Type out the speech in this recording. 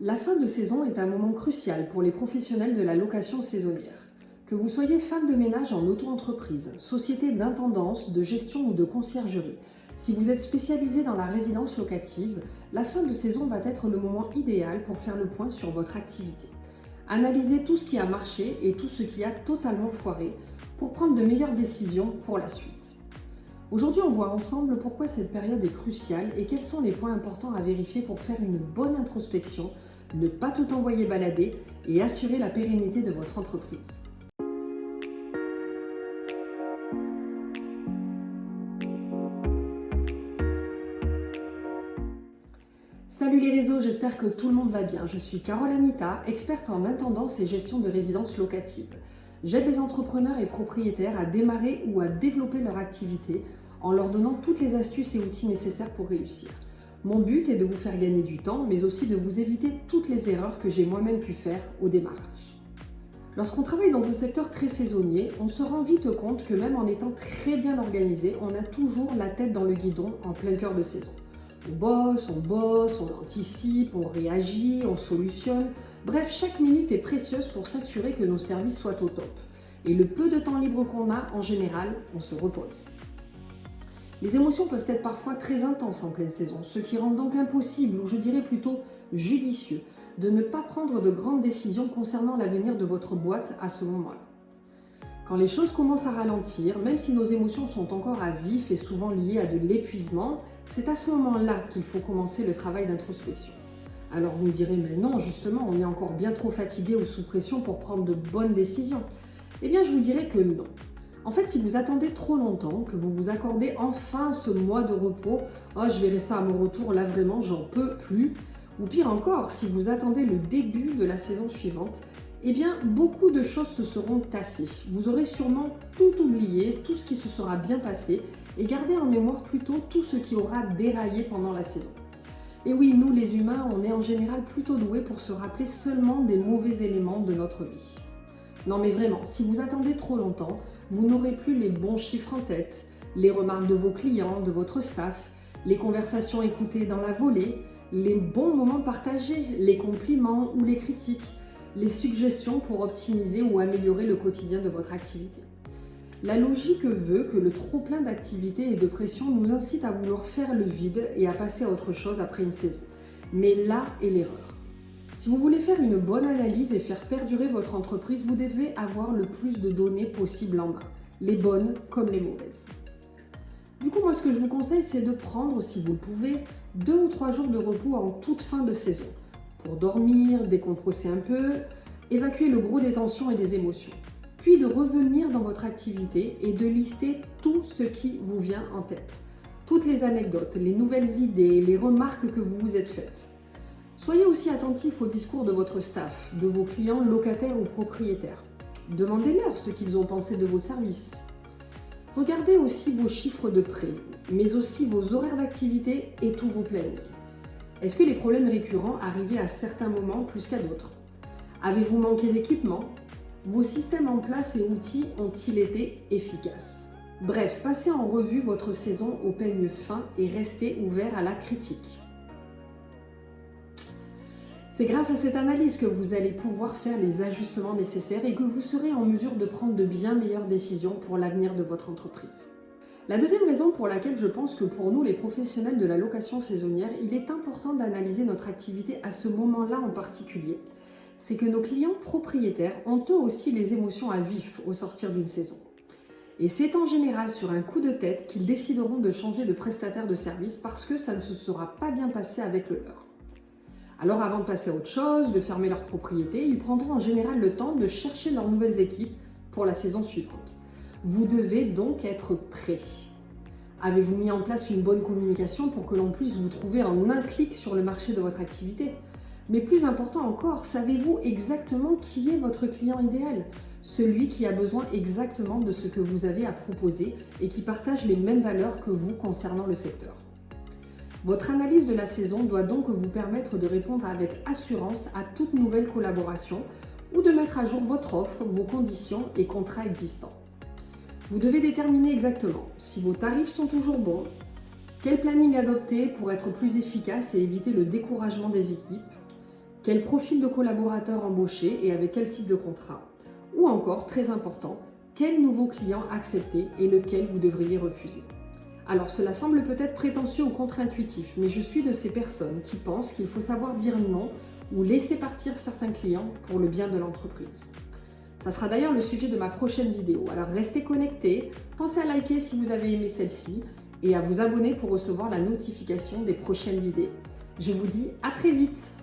La fin de saison est un moment crucial pour les professionnels de la location saisonnière. Que vous soyez femme de ménage en auto-entreprise, société d'intendance, de gestion ou de conciergerie, si vous êtes spécialisé dans la résidence locative, la fin de saison va être le moment idéal pour faire le point sur votre activité. Analysez tout ce qui a marché et tout ce qui a totalement foiré pour prendre de meilleures décisions pour la suite. Aujourd'hui, on voit ensemble pourquoi cette période est cruciale et quels sont les points importants à vérifier pour faire une bonne introspection, ne pas tout envoyer balader et assurer la pérennité de votre entreprise. Salut les réseaux, j'espère que tout le monde va bien. Je suis Carole Anita, experte en intendance et gestion de résidences locatives. J'aide les entrepreneurs et propriétaires à démarrer ou à développer leur activité en leur donnant toutes les astuces et outils nécessaires pour réussir. Mon but est de vous faire gagner du temps, mais aussi de vous éviter toutes les erreurs que j'ai moi-même pu faire au démarrage. Lorsqu'on travaille dans un secteur très saisonnier, on se rend vite compte que même en étant très bien organisé, on a toujours la tête dans le guidon en plein cœur de saison. On bosse, on anticipe, on réagit, on solutionne. Bref, chaque minute est précieuse pour s'assurer que nos services soient au top. Et le peu de temps libre qu'on a, en général, on se repose. Les émotions peuvent être parfois très intenses en pleine saison, ce qui rend donc impossible, ou je dirais plutôt judicieux, de ne pas prendre de grandes décisions concernant l'avenir de votre boîte à ce moment-là. Quand les choses commencent à ralentir, même si nos émotions sont encore à vif et souvent liées à de l'épuisement, c'est à ce moment-là qu'il faut commencer le travail d'introspection. Alors vous me direz, mais non, justement, on est encore bien trop fatigué ou sous pression pour prendre de bonnes décisions. Eh bien, je vous dirais que non. En fait, si vous attendez trop longtemps, que vous vous accordez enfin ce mois de repos, « Oh, je verrai ça à mon retour, là vraiment, j'en peux plus », ou pire encore, si vous attendez le début de la saison suivante, eh bien, beaucoup de choses se seront tassées. Vous aurez sûrement tout oublié, tout ce qui se sera bien passé, et gardé en mémoire plutôt tout ce qui aura déraillé pendant la saison. Et oui, nous les humains, on est en général plutôt doués pour se rappeler seulement des mauvais éléments de notre vie. Non mais vraiment, si vous attendez trop longtemps, vous n'aurez plus les bons chiffres en tête, les remarques de vos clients, de votre staff, les conversations écoutées dans la volée, les bons moments partagés, les compliments ou les critiques, les suggestions pour optimiser ou améliorer le quotidien de votre activité. La logique veut que le trop-plein d'activités et de pression nous incite à vouloir faire le vide et à passer à autre chose après une saison. Mais là est l'erreur. Si vous voulez faire une bonne analyse et faire perdurer votre entreprise, vous devez avoir le plus de données possible en main, les bonnes comme les mauvaises. Du coup, moi, ce que je vous conseille, c'est de prendre, si vous le pouvez, 2 ou 3 jours de repos en toute fin de saison, pour dormir, décompresser un peu, évacuer le gros des tensions et des émotions, puis de revenir dans votre activité et de lister tout ce qui vous vient en tête, toutes les anecdotes, les nouvelles idées, les remarques que vous vous êtes faites. Soyez aussi attentif au discours de votre staff, de vos clients locataires ou propriétaires. Demandez-leur ce qu'ils ont pensé de vos services. Regardez aussi vos chiffres de prêt, mais aussi vos horaires d'activité et tous vos plannings. Est-ce que les problèmes récurrents arrivaient à certains moments plus qu'à d'autres? Avez-vous manqué d'équipement? Vos systèmes en place et outils ont-ils été efficaces? Bref, passez en revue votre saison au peigne fin et restez ouvert à la critique. C'est grâce à cette analyse que vous allez pouvoir faire les ajustements nécessaires et que vous serez en mesure de prendre de bien meilleures décisions pour l'avenir de votre entreprise. La deuxième raison pour laquelle je pense que pour nous, les professionnels de la location saisonnière, il est important d'analyser notre activité à ce moment-là en particulier, c'est que nos clients propriétaires ont eux aussi les émotions à vif au sortir d'une saison. Et c'est en général sur un coup de tête qu'ils décideront de changer de prestataire de service parce que ça ne se sera pas bien passé avec le leur. Alors avant de passer à autre chose, de fermer leur propriété, ils prendront en général le temps de chercher leurs nouvelles équipes pour la saison suivante. Vous devez donc être prêt. Avez-vous mis en place une bonne communication pour que l'on puisse vous trouver en un clic sur le marché de votre activité? Mais plus important encore, savez-vous exactement qui est votre client idéal? Celui qui a besoin exactement de ce que vous avez à proposer et qui partage les mêmes valeurs que vous concernant le secteur. Votre analyse de la saison doit donc vous permettre de répondre avec assurance à toute nouvelle collaboration ou de mettre à jour votre offre, vos conditions et contrats existants. Vous devez déterminer exactement si vos tarifs sont toujours bons, quel planning adopter pour être plus efficace et éviter le découragement des équipes, Quel profil de collaborateur embaucher et avec quel type de contrat? Ou encore, très important, quel nouveau client accepter et lequel vous devriez refuser? Alors cela semble peut-être prétentieux ou contre-intuitif, mais je suis de ces personnes qui pensent qu'il faut savoir dire non ou laisser partir certains clients pour le bien de l'entreprise. Ça sera d'ailleurs le sujet de ma prochaine vidéo, alors restez connectés, pensez à liker si vous avez aimé celle-ci et à vous abonner pour recevoir la notification des prochaines vidéos. Je vous dis à très vite!